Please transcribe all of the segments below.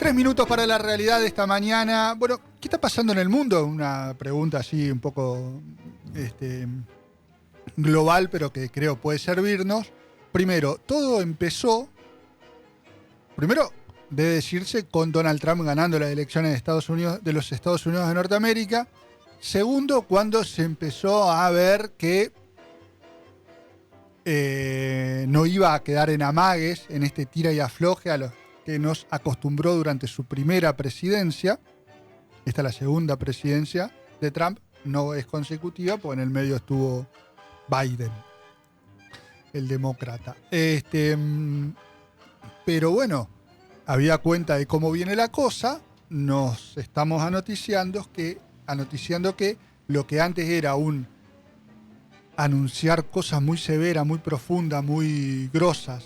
3 minutos para la realidad de esta mañana. Bueno, ¿qué está pasando en el mundo? Una pregunta así un poco global, pero que creo puede servirnos. Primero, todo empezó, debe decirse, con Donald Trump ganando las elecciones de los Estados Unidos de Norteamérica. Segundo, cuando se empezó a ver que no iba a quedar en amagues en este tira y afloje a los que nos acostumbró durante su primera presidencia. Esta es la segunda presidencia de Trump, no es consecutiva, porque en el medio estuvo Biden, el demócrata. Pero bueno, habida cuenta de cómo viene la cosa, nos estamos anoticiando que lo que antes era anunciar cosas muy severas, muy profundas, muy grosas,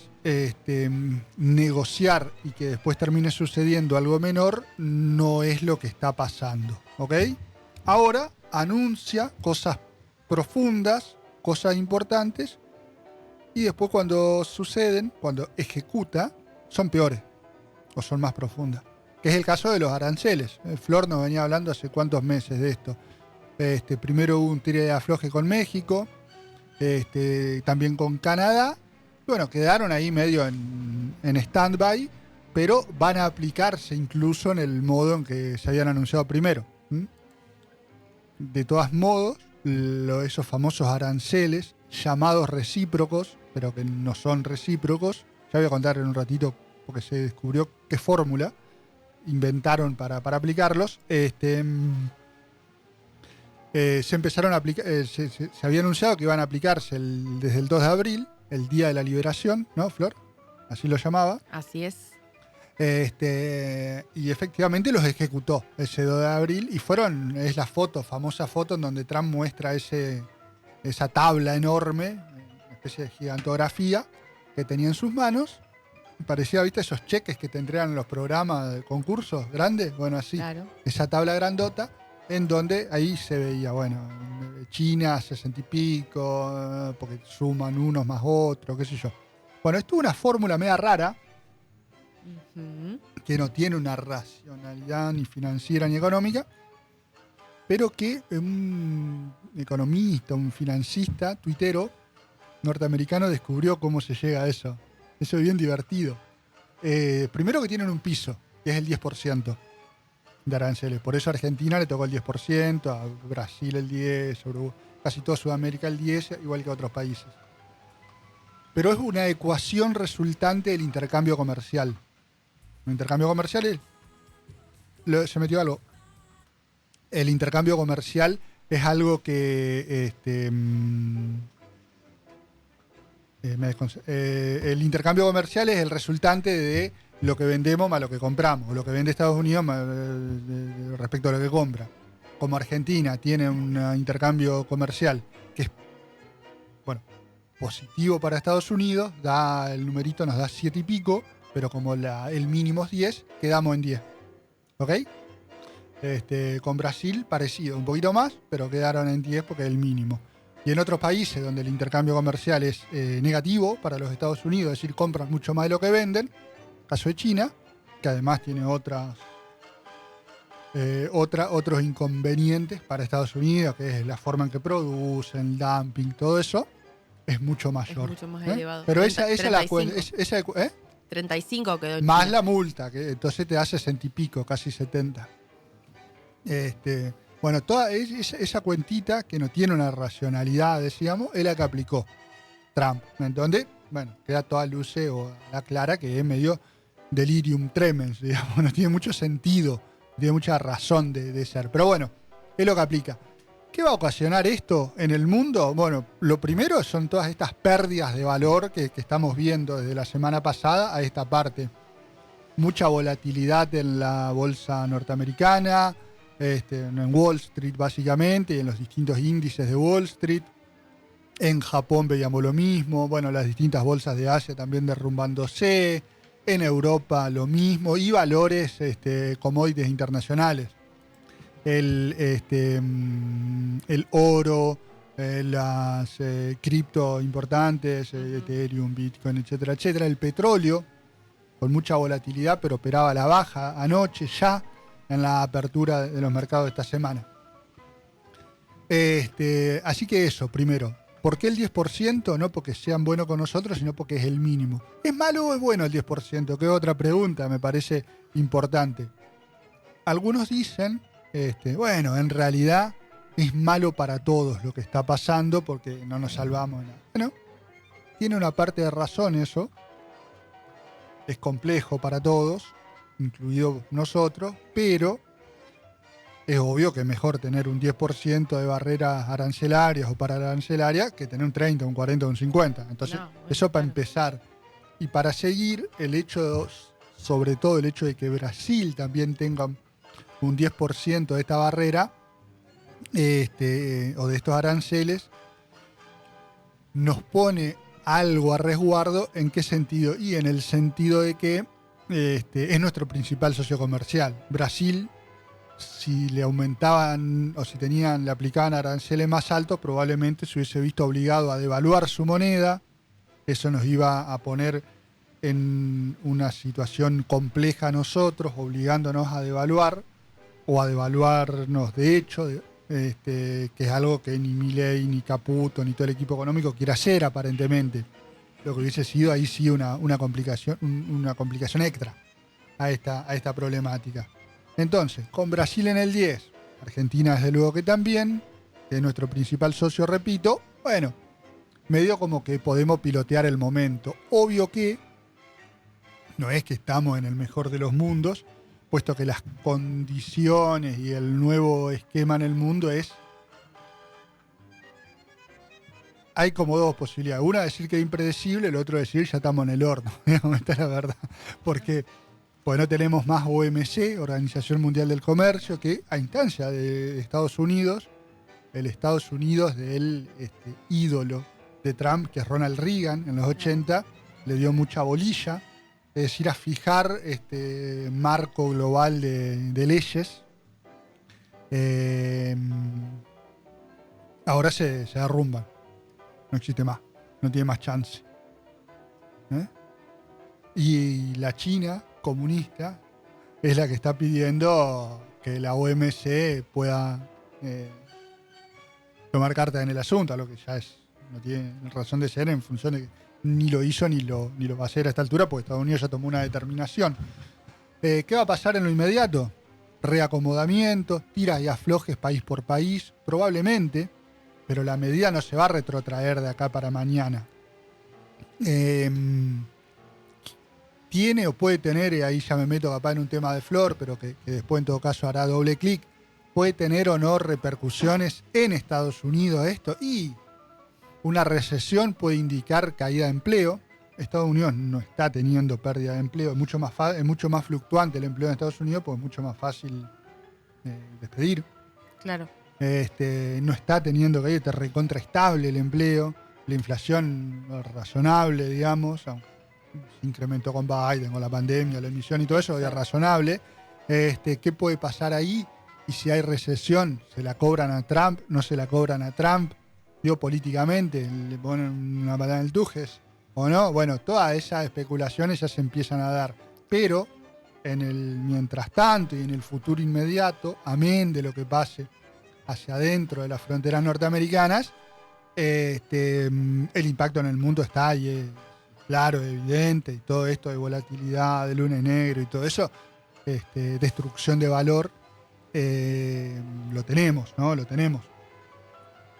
negociar y que después termine sucediendo algo menor, no es lo que está pasando, ¿ok? Ahora anuncia cosas profundas, cosas importantes, y después cuando suceden, cuando ejecuta, son peores o son más profundas. Que es el caso de los aranceles. Flor nos venía hablando hace cuántos meses de esto. Primero hubo un tire de afloje con México, también con Canadá. Bueno, quedaron ahí medio en stand-by, pero van a aplicarse incluso en el modo en que se habían anunciado primero. De todos modos, esos famosos aranceles, llamados recíprocos, pero que no son recíprocos, ya voy a contar en un ratito porque se descubrió qué fórmula inventaron para aplicarlos. Se empezaron a aplicar, se había anunciado que iban a aplicarse desde el 2 de abril, el Día de la Liberación, ¿no, Flor? Así lo llamaba. Así es. Y efectivamente los ejecutó ese 2 de abril y es la famosa foto en donde Trump muestra esa tabla enorme, una especie de gigantografía que tenía en sus manos. Parecía, ¿viste? Esos cheques que te entregan en los programas de concursos grandes. Bueno, así. Claro. Esa tabla grandota en donde ahí se veía, bueno, China 60 y pico, porque suman unos más otros, qué sé yo. Bueno, esto es una fórmula media rara, que no tiene una racionalidad ni financiera ni económica, pero que un economista, un financista, tuitero norteamericano descubrió cómo se llega a eso. Eso es bien divertido. Primero que tienen un piso, que es el 10% de aranceles. Por eso a Argentina le tocó el 10%, a Brasil el 10%, casi toda Sudamérica el 10%, igual que a otros países. Pero es una ecuación resultante del intercambio comercial. El intercambio comercial se metió algo. El intercambio comercial es algo que el intercambio comercial es el resultante de lo que vendemos más lo que compramos, o lo que vende Estados Unidos más, respecto a lo que compra. Como Argentina tiene un intercambio comercial que es, bueno, positivo para Estados Unidos, el numerito nos da 7 y pico, pero como el mínimo es 10, quedamos en 10. ¿Ok? Con Brasil parecido, un poquito más, pero quedaron en 10 porque es el mínimo. Y en otros países donde el intercambio comercial es negativo para los Estados Unidos, es decir, compran mucho más de lo que venden, caso de China, que además tiene otros inconvenientes para Estados Unidos, que es la forma en que producen, el dumping, todo eso, es mucho mayor. Es mucho más elevado. Pero 30, esa la cuenta. 35 quedó en más China. la multa, que entonces te da 60 y pico, casi 70. Bueno, toda esa cuentita que no tiene una racionalidad, decíamos, es la que aplicó Trump, en donde, bueno, queda toda luce o la clara que es medio delirium tremens, digamos, no tiene mucho sentido, no tiene mucha razón de ser. Pero bueno, es lo que aplica. ¿Qué va a ocasionar esto en el mundo? Bueno, lo primero son todas estas pérdidas de valor que estamos viendo desde la semana pasada a esta parte. Mucha volatilidad en la bolsa norteamericana, en Wall Street básicamente, y en los distintos índices de Wall Street. En Japón veíamos lo mismo, bueno, las distintas bolsas de Asia también derrumbándose, en Europa lo mismo, y valores, commodities internacionales. El oro, las cripto importantes, Ethereum, Bitcoin, etcétera, etcétera. El petróleo con mucha volatilidad, pero operaba a la baja anoche ya en la apertura de los mercados de esta semana. Así que eso, primero. ¿Por qué el 10%? No porque sean buenos con nosotros, sino porque es el mínimo. ¿Es malo o es bueno el 10%? Que es otra pregunta, me parece importante. Algunos dicen, bueno, en realidad es malo para todos lo que está pasando porque no nos salvamos. Bueno, tiene una parte de razón eso. Es complejo para todos, incluido nosotros, pero es obvio que es mejor tener un 10% de barreras arancelarias o pararancelarias que tener un 30, un 40 o un 50. Entonces, eso para empezar. Y para seguir, sobre todo el hecho de que Brasil también tenga un 10% de esta barrera, o de estos aranceles, nos pone algo a resguardo. ¿En qué sentido? Y en el sentido de que es nuestro principal socio comercial. Brasil, si le aumentaban o si le aplicaban aranceles más altos, probablemente se hubiese visto obligado a devaluar su moneda. Eso nos iba a poner en una situación compleja a nosotros, obligándonos a devaluar o a devaluarnos de hecho, que es algo que ni Milei, ni Caputo, ni todo el equipo económico quiere hacer aparentemente. Lo que hubiese sido ahí sí una complicación extra a esta problemática. Entonces, con Brasil en el 10, Argentina desde luego que también, que es nuestro principal socio, repito, bueno, medio como que podemos pilotear el momento. Obvio que no es que estamos en el mejor de los mundos, puesto que las condiciones y el nuevo esquema en el mundo hay como dos posibilidades. Una, decir que es impredecible, el otro decir ya estamos en el horno. Esta es la verdad. Porque no tenemos más OMC, Organización Mundial del Comercio, que a instancia de Estados Unidos, el Estados Unidos del ídolo de Trump, que es Ronald Reagan, en los 80, le dio mucha bolilla. Es decir, a fijar marco global de leyes. Ahora se derrumban. No existe más. No tiene más chance. Y la China comunista es la que está pidiendo que la OMC pueda tomar cartas en el asunto, lo que ya no tiene razón de ser en función de que ni lo hizo ni lo va a hacer a esta altura, porque Estados Unidos ya tomó una determinación. ¿Qué va a pasar en lo inmediato? Reacomodamiento, tiras y aflojes país por país, probablemente, pero la medida no se va a retrotraer de acá para mañana. Tiene o puede tener, y ahí ya me meto capaz en un tema de Flor, pero que después en todo caso hará doble clic, puede tener o no repercusiones en Estados Unidos esto, y una recesión puede indicar caída de empleo. Estados Unidos no está teniendo pérdida de empleo, es mucho más fluctuante el empleo en Estados Unidos porque es mucho más fácil despedir. Claro. No está teniendo caída, está recontraestable el empleo, la inflación razonable, digamos, se incrementó con Biden, con la pandemia, la emisión y todo eso, es razonable. ¿Qué puede pasar ahí? Y si hay recesión, ¿se la cobran a Trump? ¿No se la cobran a Trump? Digo, políticamente, le ponen una patada en el tujes o no. Bueno, todas esas especulaciones ya se empiezan a dar. Pero en el mientras tanto y en el futuro inmediato, amén de lo que pase hacia adentro de las fronteras norteamericanas, el impacto en el mundo está ahí, es claro, evidente, y todo esto de volatilidad, de lunes negro y todo eso, destrucción de valor, lo tenemos, ¿no? Lo tenemos.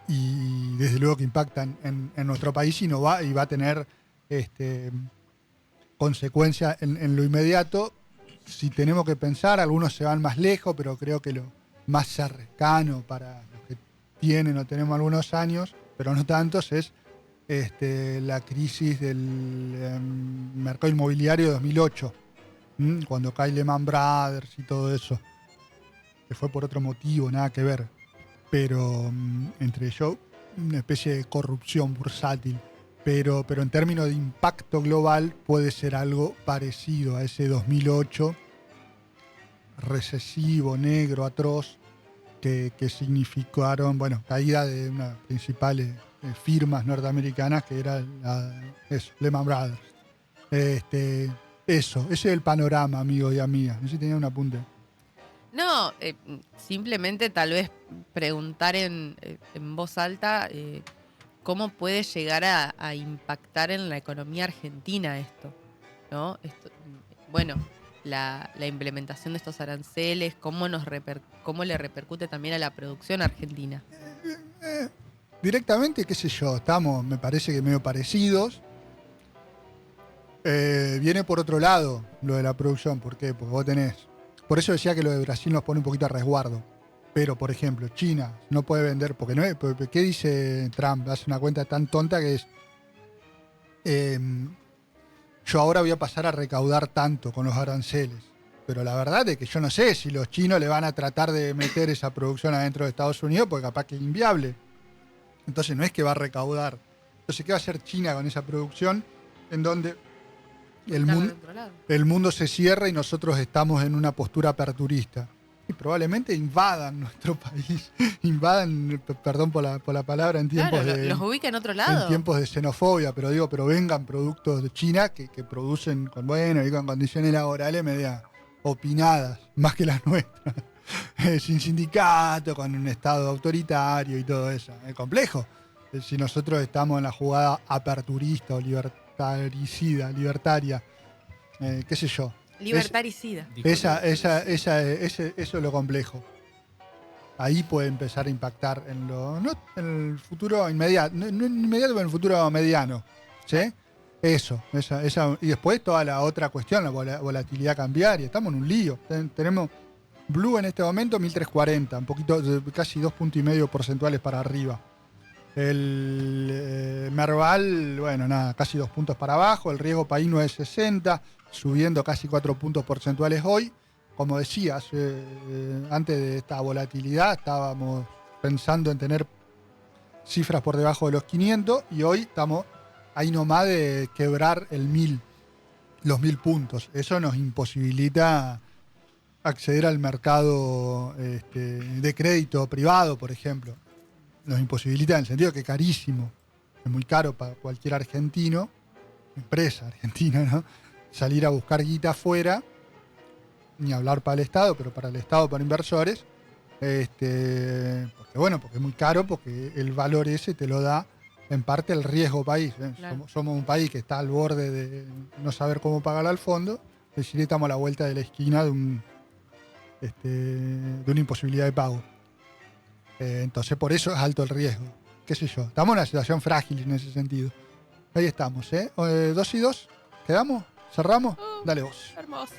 Y desde luego que impactan en nuestro país y va a tener consecuencias en lo inmediato. Si tenemos que pensar, algunos se van más lejos, pero creo que lo más cercano para los que tienen o tenemos algunos años, pero no tantos, es la crisis del mercado inmobiliario de 2008, cuando cae Lehman Brothers y todo eso, que fue por otro motivo, nada que ver, pero entre ellos una especie de corrupción bursátil, pero en términos de impacto global puede ser algo parecido a ese 2008 recesivo, negro, atroz, que significaron, caída de unas principales firmas norteamericanas que era Lehman Brothers. Eso, ese es el panorama, amigos y amigas. No sé si tenía un apunte. No, simplemente tal vez preguntar en voz alta cómo puede llegar a impactar en la economía argentina esto, ¿no? Bueno, la implementación de estos aranceles, cómo le repercute también a la producción argentina. Directamente, qué sé yo, estamos, me parece que medio parecidos. Viene por otro lado lo de la producción. ¿Por qué? Porque vos tenés... Por eso decía que lo de Brasil nos pone un poquito a resguardo. Pero, por ejemplo, China no puede vender porque no es... ¿Qué dice Trump? Hace una cuenta tan tonta que es... yo ahora voy a pasar a recaudar tanto con los aranceles. Pero la verdad es que yo no sé si los chinos le van a tratar de meter esa producción adentro de Estados Unidos porque capaz que es inviable. Entonces no es que va a recaudar. Entonces, ¿qué va a hacer China con esa producción en donde el mundo se cierra y nosotros estamos en una postura aperturista? Y probablemente invadan nuestro país, perdón por la palabra, en tiempos los ubica en otro lado. en tiempos de xenofobia, pero vengan productos de China que producen con condiciones laborales media opinadas, más que las nuestras, sin sindicato, con un estado autoritario y todo eso. Es complejo. Si nosotros estamos en la jugada aperturista o libertaria, qué sé yo. Libertaricida. Eso es lo complejo. Ahí puede empezar a impactar no en el futuro inmediato, no inmediato, pero en el futuro mediano. ¿Sí? Esa, y después toda la otra cuestión, la volatilidad cambiaria. Estamos en un lío. Tenemos Blue en este momento 1340, un poquito, casi 2,5 puntos porcentuales para arriba. El Merval, bueno, nada, casi 2 puntos para abajo. El riesgo país 960, subiendo casi 4 puntos porcentuales hoy. Como decías, antes de esta volatilidad estábamos pensando en tener cifras por debajo de los 500 y hoy estamos ahí nomás de quebrar los 1000 puntos. Eso nos imposibilita acceder al mercado de crédito privado, por ejemplo. Nos imposibilita en el sentido que es carísimo. Es muy caro para cualquier argentino, empresa argentina, ¿no? Salir a buscar guita afuera, ni hablar para el Estado, pero para el Estado, para inversores, porque es muy caro, porque el valor ese te lo da en parte el riesgo país. Claro. Somos un país que está al borde de no saber cómo pagar al fondo, es decir, estamos a la vuelta de la esquina de una imposibilidad de pago. Entonces por eso es alto el riesgo, qué sé yo. Estamos en una situación frágil en ese sentido. Ahí estamos, 2 y 2, ¿quedamos? ¿Cerramos? Dale vos. Hermoso.